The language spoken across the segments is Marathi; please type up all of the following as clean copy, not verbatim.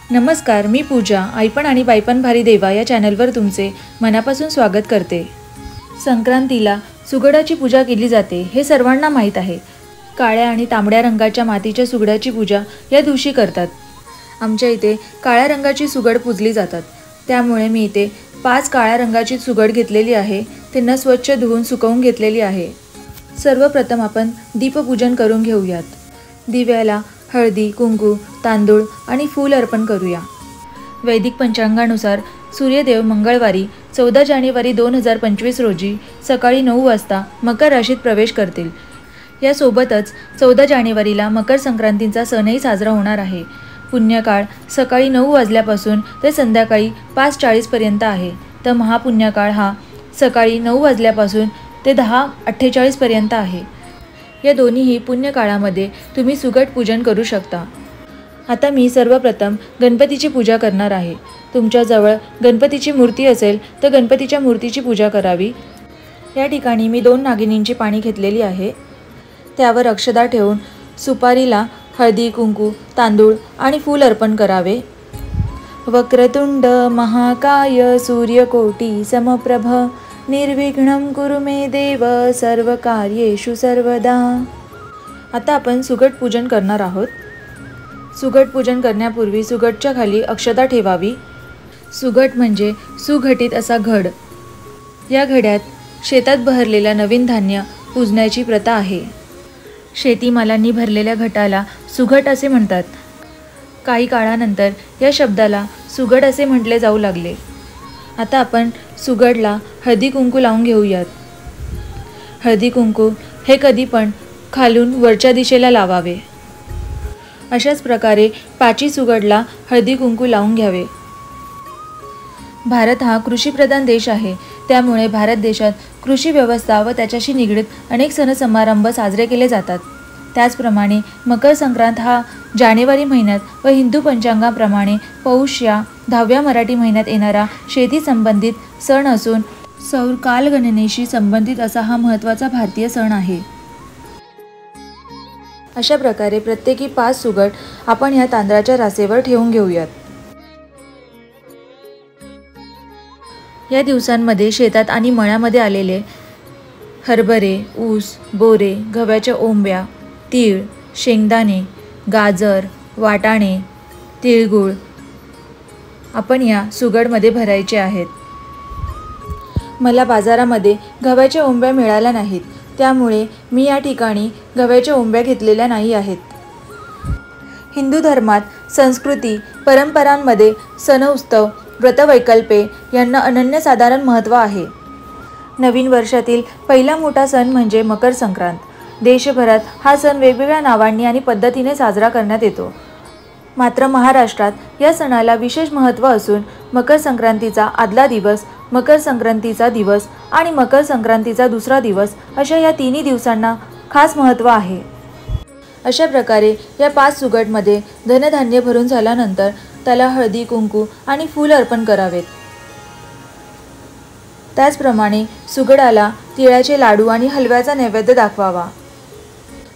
नमस्कार, मी पूजा आईपण आणि बाईपण भारी देवा या चॅनलवर तुमचे मनापासून स्वागत करते। संक्रांतीला सुगडाची पूजा केली जाते हे सर्वांना माहीत आहे। काळ्या आणि तांबड्या रंगाच्या मातीच्या सुगडाची पूजा या दिवशी करतात। आमच्या इथे काळ्या रंगाची सुगड पूजली जातात, त्यामुळे मी इथे 5 काळ्या रंगाची सुगड घेतलेली आहे। त्यांना स्वच्छ धुवून सुकवून घेतलेली आहे। सर्वप्रथम आपण दीपपूजन करून घेऊयात। दिव्याला हळदी, कुंकू, तांदूळ आणि फूल अर्पण करूया। वैदिक पंचांगानुसार सूर्यदेव मंगळवारी 14 जानेवारी 2025 रोजी सकाळी 9 वाजता मकर राशीत प्रवेश करतील। यासोबतच 14 जानेवारीला मकर संक्रांतीचा सणही साजरा होणार आहे। पुण्यकाळ सकाळी 9 वाजल्यापासून ते संध्याकाळी 5:40 पर्यंत आहे, तर महापुण्यकाळ हा सकाळी 9 वाजल्यापासून ते 10:48 पर्यंत आहे। या दोन्हीही पुण्यकाळामध्ये तुम्ही सुगड पूजन करू शकता। आता मी सर्वप्रथम गणपतीची पूजा करणार आहे। तुमच्याजवळ गणपतीची मूर्ती असेल तर गणपतीच्या मूर्तीची पूजा करावी। या ठिकाणी मी 2 नागिनींची पाणी घेतलेली आहे। त्यावर अक्षता ठेवून सुपारीला हळदी, कुंकू, तांदूळ आणि फूल अर्पण करावे। वक्रतुंड महाकाय सूर्यकोटी समप्रभ निर्विघ्नं कुरु मे देव सर्वकार्येषु सर्वदा। आता आपण सुगड पूजन करणार आहोत। सुगड पूजन करण्यापूर्वी सुगडच्या खाली अक्षता ठेवावी। सुगड म्हणजे सुघटित असा घड। या घड्यात शेतात बहरलेला नवीन धान्य पूजण्याची प्रथा आहे। शेतीमालांनी भरलेल्या घटाला सुघट असे म्हणतात। काही काळानंतर या शब्दाला सुगड असे म्हटले जाऊ लागले। आता आपण सुगडला हळदी कुंकू लावून घेऊयात। हळदी कुंकू हे कधी पण खालून वरच्या दिशेला लावावे। अशाच प्रकारे 5 सुगडला हळदी कुंकू लावून घ्यावे। भारत हा कृषीप्रधान देश आहे, त्यामुळे भारत देशात कृषी व्यवस्था व त्याच्याशी निगडीत अनेक सण समारंभ साजरे केले जातात। त्याचप्रमाणे मकर संक्रांत हा जानेवारी महिन्यात व हिंदू पंचांगाप्रमाणे पौष या 10व्या मराठी महिन्यात येणारा शेती संबंधित सण असून सौर कालगणनेशी संबंधित असा हा महत्त्वाचा भारतीय सण आहे। अशा प्रकारे प्रत्येकी 5 सुगड आपण या तांदळाच्या रासेवर ठेवून घेऊयात। या दिवसांमध्ये शेतात आणि मळ्यामध्ये आलेले हरभरे, ऊस, बोरे, गव्हाच्या ओंब्या, तीळ, शेंगदाणे, गाजर, वाटाणे, तिळगुळ आपण या सुगडमध्ये भरायचे आहेत। मला बाजारामध्ये गव्हाच्या ओंब्या मिळाल्या नाहीत, त्यामुळे मी या ठिकाणी गव्हाच्या ओंब्या घेतलेल्या नाही आहेत। हिंदू धर्मात संस्कृती, परंपरांमध्ये सण उत्सव, व्रतवैकल्पे यांना अनन्यसाधारण महत्त्व आहे। नवीन वर्षातील पहिला मोठा सण म्हणजे मकर संक्रांत। देशभरात हा सण वेगवेगळ्या नावांनी आणि पद्धतीने साजरा करण्यात येतो। मात्र महाराष्ट्रात या सणाला विशेष महत्त्व असून मकर संक्रांतीचा आदला दिवस, मकर संक्रांतीचा दिवस आणि मकर संक्रांतीचा दुसरा दिवस अशा या तिन्ही दिवसांना खास महत्त्व आहे। अशा प्रकारे या 5 सुगडमध्ये धनधान्य भरून झाल्यानंतर त्याला हळदी, कुंकू आणि फूल अर्पण करावेत। त्याचप्रमाणे सुगडाला तिळाचे लाडू आणि हलव्याचा नैवेद्य दाखवावा।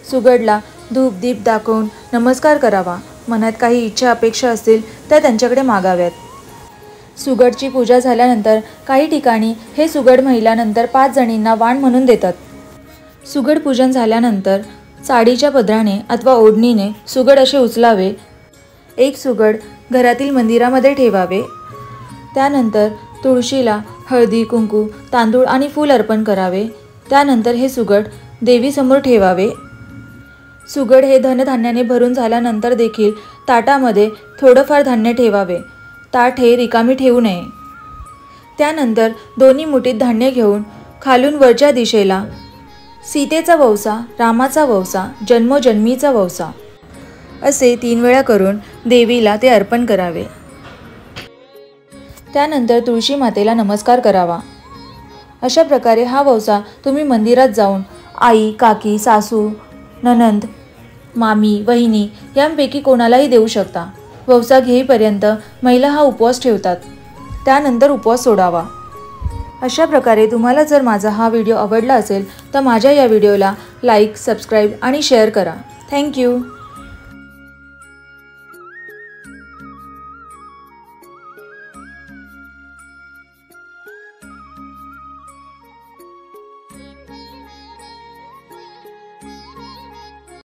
सुगडला धूप दीप दाखवून नमस्कार करावा। मनात काही इच्छा अपेक्षा असतील तर त्यांच्याकडे मागाव्यात। सुगडची पूजा झाल्यानंतर काही ठिकाणी हे सुगड महिलानंतर 5 जणींना वाण म्हणून देतात। सुगड पूजन झाल्यानंतर साडीच्या पदराने अथवा ओढणीने सुगड असे उचलावे। एक सुगड घरातील मंदिरामध्ये ठेवावे। त्यानंतर तुळशीला हळदी, कुंकू, तांदूळ आणि फूल अर्पण करावे। त्यानंतर हे सुगड देवीसमोर ठेवावे। सुगड हे धनधान्याने भरून झाल्यानंतर देखील ताटामध्ये थोडंफार धान्य ठेवावे। ताट हे रिकामी ठेवू नये। त्यानंतर दोन्ही मुठीत धान्य घेऊन खालून वरच्या दिशेला सीतेचा वौसा, रामाचा वौसा, जन्मोजन्मीचा वौसा असे 3 वेळा करून देवीला ते अर्पण करावे। त्यानंतर तुळशी मातेला नमस्कार करावा। अशा प्रकारे हा वौसा तुम्ही मंदिरात जाऊन आई, काकी, सासू, नणंद, मामी, वहिनी यांपैकी कोणालाही देऊ शकता। वौसा घेईपर्यंत महिला हा उपवास ठेवतात, त्यानंतर उपवास सोडावा। अशा प्रकारे तुम्हाला जर माझा हा व्हिडिओ आवडला असेल तर माझ्या या व्हिडिओला लाईक, सबस्क्राईब आणि शेअर करा। थँक्यू।